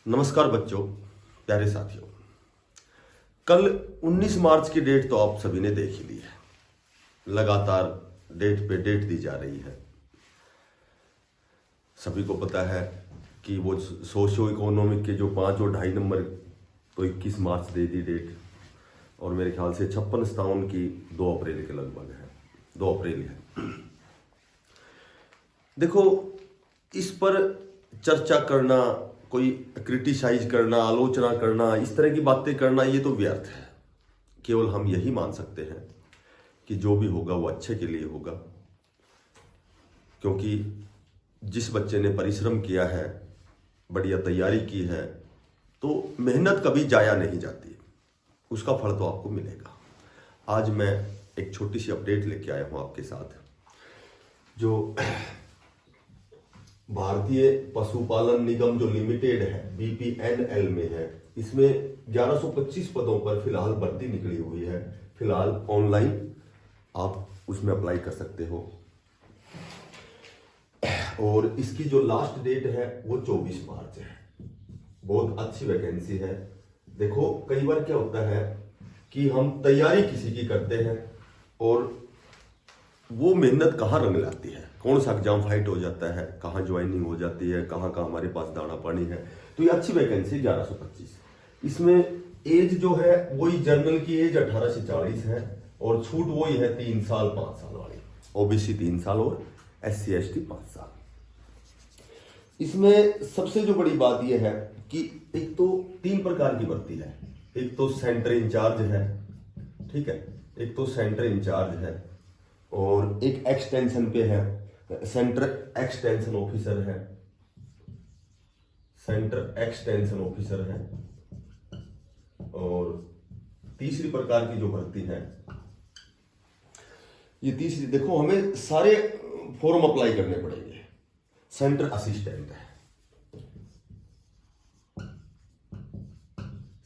नमस्कार बच्चों, प्यारे साथियों। कल 19 मार्च की डेट तो आप सभी ने देख ही ली है। लगातार डेट पे डेट दी जा रही है। सभी को पता है कि वो सोशियो इकोनॉमिक के जो 5 और 2.5 नंबर तो 21 मार्च दे दी डेट, और मेरे ख्याल से 56-57 की 2 अप्रैल के लगभग है। 2 अप्रैल है। देखो, इस पर चर्चा करना, कोई क्रिटिसाइज करना, आलोचना करना, इस तरह की बातें करना, ये तो व्यर्थ है। केवल हम यही मान सकते हैं कि जो भी होगा वो अच्छे के लिए होगा, क्योंकि जिस बच्चे ने परिश्रम किया है, बढ़िया तैयारी की है, तो मेहनत कभी जाया नहीं जाती, उसका फल तो आपको मिलेगा। आज मैं एक छोटी सी अपडेट लेके आया हूं आपके साथ, जो भारतीय पशुपालन निगम जो लिमिटेड है, BPNL में है। इसमें 1125 पदों पर फिलहाल भर्ती निकली हुई है। फिलहाल ऑनलाइन आप उसमें अप्लाई कर सकते हो, और इसकी जो लास्ट डेट है वो 24 मार्च है। बहुत अच्छी वैकेंसी है। देखो, कई बार क्या होता है कि हम तैयारी किसी की करते हैं और वो मेहनत कहाँ रंग लाती है, कौन सा एग्जाम फाइट हो जाता है, कहाँ ज्वाइनिंग हो जाती है, कहाँ कहाँ हमारे पास दाना पानी है। तो ये अच्छी वैकेंसी 1125। इसमें एज जो है वही जनरल की एज 18 से 40 है, और छूट वही है 3 साल 5 साल वाली। OBC 3 साल और SC ST 5 साल। इसमें सबसे जो बड़ी बात यह है कि एक तो 3 प्रकार की भर्ती है। एक तो सेंटर इंचार्ज है, ठीक है, एक तो सेंटर इंचार्ज है, और एक एक्सटेंशन पे है, सेंटर एक्सटेंशन ऑफिसर है, सेंटर एक्सटेंशन ऑफिसर है। और तीसरी प्रकार की जो भर्ती है, ये तीसरी, देखो, हमें सारे फॉर्म अप्लाई करने पड़ेंगे। सेंटर असिस्टेंट है,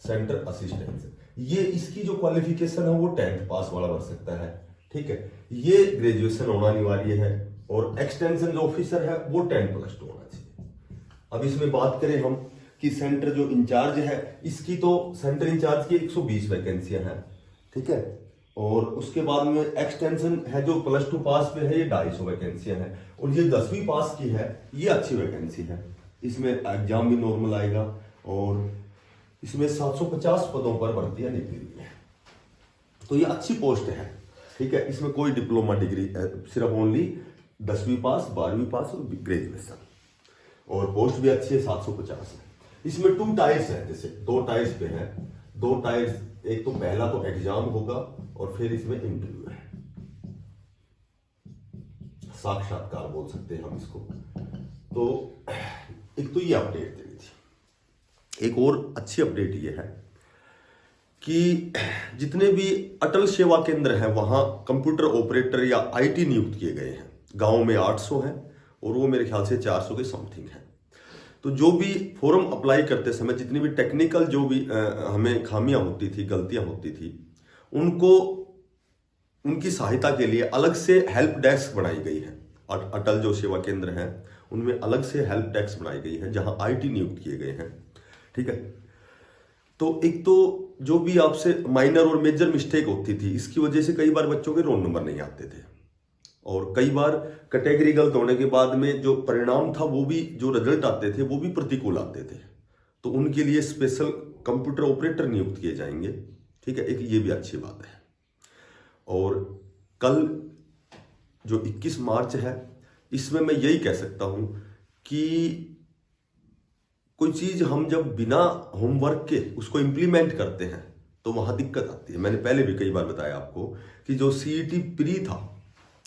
सेंटर असिस्टेंट, ये इसकी जो क्वालिफिकेशन है वो 10th पास वाला भर सकता है, ठीक है। ये ग्रेजुएशन होना अनिवार्य है, और एक्सटेंशन जो ऑफिसर है वो 10+2 होना चाहिए। अब इसमें बात करें हम कि सेंटर जो इंचार्ज है, इसकी तो सेंटर इंचार्ज की 120 वैकेंसियां हैं, ठीक है। और उसके बाद में एक्सटेंशन है जो +2 पास पे है, ये 250 वैकेंसियां हैं। और ये 10वीं पास की है, ये अच्छी वैकेंसी है। इसमें एग्जाम भी नॉर्मल आएगा, और इसमें 750 पदों पर भर्तियां निकली हुई है। तो ये अच्छी पोस्ट है, ठीक है। इसमें कोई डिप्लोमा डिग्री, सिर्फ ओनली 10वीं पास, 12वीं पास और ग्रेजुएशन, और पोस्ट भी अच्छी है, 750 है। इसमें 2 टायर्स है, जैसे 2 टायर्स पे है। 2 टायर्स, एक तो पहला तो एग्जाम होगा, और फिर इसमें इंटरव्यू है, साक्षात्कार बोल सकते हैं हम इसको। तो एक तो ये अपडेट देनी थी। एक और अच्छी अपडेट ये है कि जितने भी अटल सेवा केंद्र हैं वहां कंप्यूटर ऑपरेटर या IT नियुक्त किए गए हैं। गांव में 800 हैं, और वो मेरे ख्याल से 400 के समथिंग है। तो जो भी फॉर्म अप्लाई करते समय जितनी भी टेक्निकल जो भी हमें खामियां होती थी, गलतियां होती थी, उनको उनकी सहायता के लिए अलग से हेल्प डेस्क बनाई गई है। अटल जो सेवा केंद्र हैं उनमें अलग से हेल्प डेस्क बनाई गई है, जहां IT नियुक्त किए गए हैं, ठीक है। तो एक तो जो भी आपसे माइनर और मेजर मिस्टेक होती थी, इसकी वजह से कई बार बच्चों के रोल नंबर नहीं आते थे, और कई बार कैटेगरी गलत होने के बाद में जो परिणाम था, वो भी, जो रिजल्ट आते थे वो भी प्रतिकूल आते थे। तो उनके लिए स्पेशल कंप्यूटर ऑपरेटर नियुक्त किए जाएंगे, ठीक है। एक ये भी अच्छी बात है। और कल जो 21 मार्च है, इसमें मैं यही कह सकता हूं कि कोई चीज हम जब बिना होमवर्क के उसको इंप्लीमेंट करते हैं तो वहां दिक्कत आती है। मैंने पहले भी कई बार बताया आपको कि जो CET प्री था,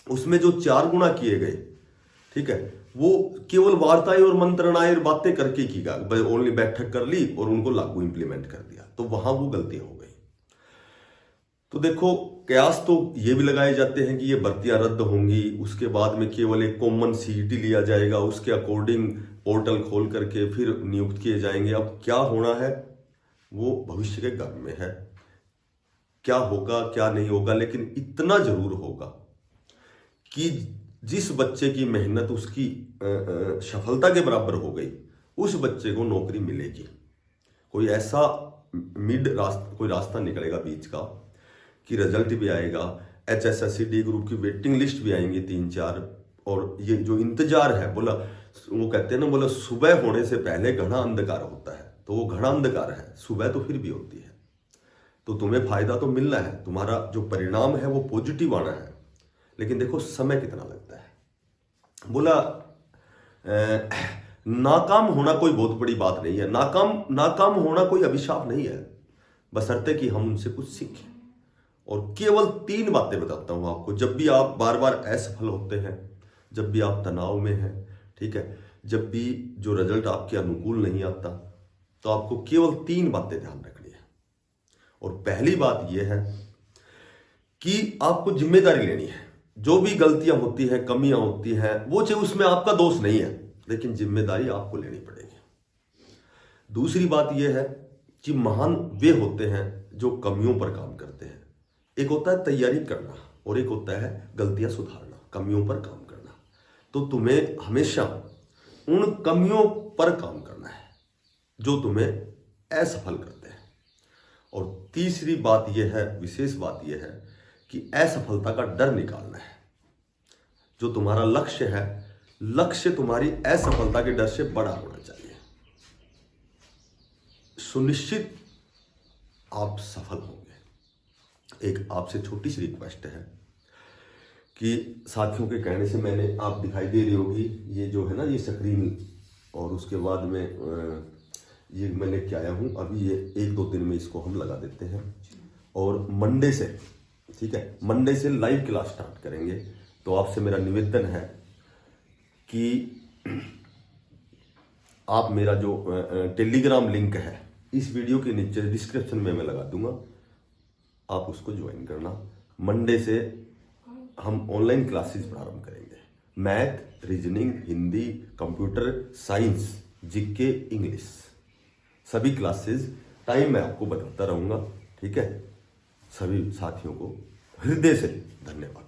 उसमें जो 4 गुना किए गए, ठीक है, वो केवल वार्ताएं और मंत्रणाएं और बातें करके की गई, ओनली बैठक कर ली और उनको लागू इंप्लीमेंट कर दिया, तो वहां वो गलतियां हो गई। तो देखो, कयास तो ये भी लगाए जाते हैं कि ये भर्तियां रद्द होंगी, उसके बाद में केवल एक कॉमन CET लिया जाएगा, उसके अकॉर्डिंग पोर्टल खोल करके फिर नियुक्त किए जाएंगे। अब क्या होना है वो भविष्य के गर्भ में है, क्या होगा क्या नहीं होगा, लेकिन इतना जरूर होगा कि जिस बच्चे की मेहनत उसकी सफलता के बराबर हो गई, उस बच्चे को नौकरी मिलेगी। कोई ऐसा कोई रास्ता निकलेगा बीच का कि रिजल्ट भी आएगा, HSSC-D ग्रुप की वेटिंग लिस्ट भी आएंगी 3-4, और ये जो इंतजार है, बोला वो कहते हैं ना, बोला सुबह होने से पहले घना अंधकार होता है, तो वो घना अंधकार है, सुबह तो फिर भी होती है। तो तुम्हें फायदा तो मिलना है, तुम्हारा जो परिणाम है वो पॉजिटिव आना है, लेकिन देखो समय कितना लगता है। बोला नाकाम होना कोई बहुत बड़ी बात नहीं है, नाकाम होना कोई अभिशाप नहीं है, बशर्ते कि हम उनसे कुछ सीखें। और केवल 3 बातें बताता हूं आपको, जब भी आप बार बार असफल होते हैं, जब भी आप तनाव में हैं, ठीक है, जब भी जो रिजल्ट आपके अनुकूल नहीं आता, तो आपको केवल 3 बातें ध्यान रखनी है। और पहली बात यह है कि आपको जिम्मेदारी लेनी है। जो भी गलतियां होती हैं, कमियां होती हैं, वो चाहे उसमें आपका दोष नहीं है, लेकिन जिम्मेदारी आपको लेनी पड़ेगी। दूसरी बात यह है कि महान वे होते हैं जो कमियों पर काम करते हैं। एक होता है तैयारी करना और एक होता है गलतियां सुधारना, कमियों पर काम करना। तो तुम्हें हमेशा उन कमियों पर काम करना है जो तुम्हें असफल करते हैं। और तीसरी बात यह है, विशेष बात यह है कि असफलता का डर निकालना है। जो तुम्हारा लक्ष्य है, लक्ष्य तुम्हारी असफलता के डर से बड़ा होना चाहिए। सुनिश्चित आप सफल होंगे। एक आपसे छोटी सी रिक्वेस्ट है कि साथियों के कहने से मैंने, आप दिखाई दे रही होगी ये जो है ना ये स्क्रीन, और उसके बाद में ये मैं लेके आया हूँ अभी, ये 1-2 दिन में इसको हम लगा देते हैं। और मंडे से, ठीक है, मंडे से लाइव क्लास स्टार्ट करेंगे। तो आपसे मेरा निवेदन है कि आप मेरा जो टेलीग्राम लिंक है इस वीडियो के नीचे डिस्क्रिप्शन में मैं लगा दूंगा, आप उसको ज्वाइन करना। मंडे से हम ऑनलाइन क्लासेस प्रारंभ करेंगे, math, reasoning, Hindi, computer science, GK, English, सभी क्लासेस टाइम मैं आपको बताता रहूंगा, ठीक है। सभी साथियों को हृदय से धन्यवाद।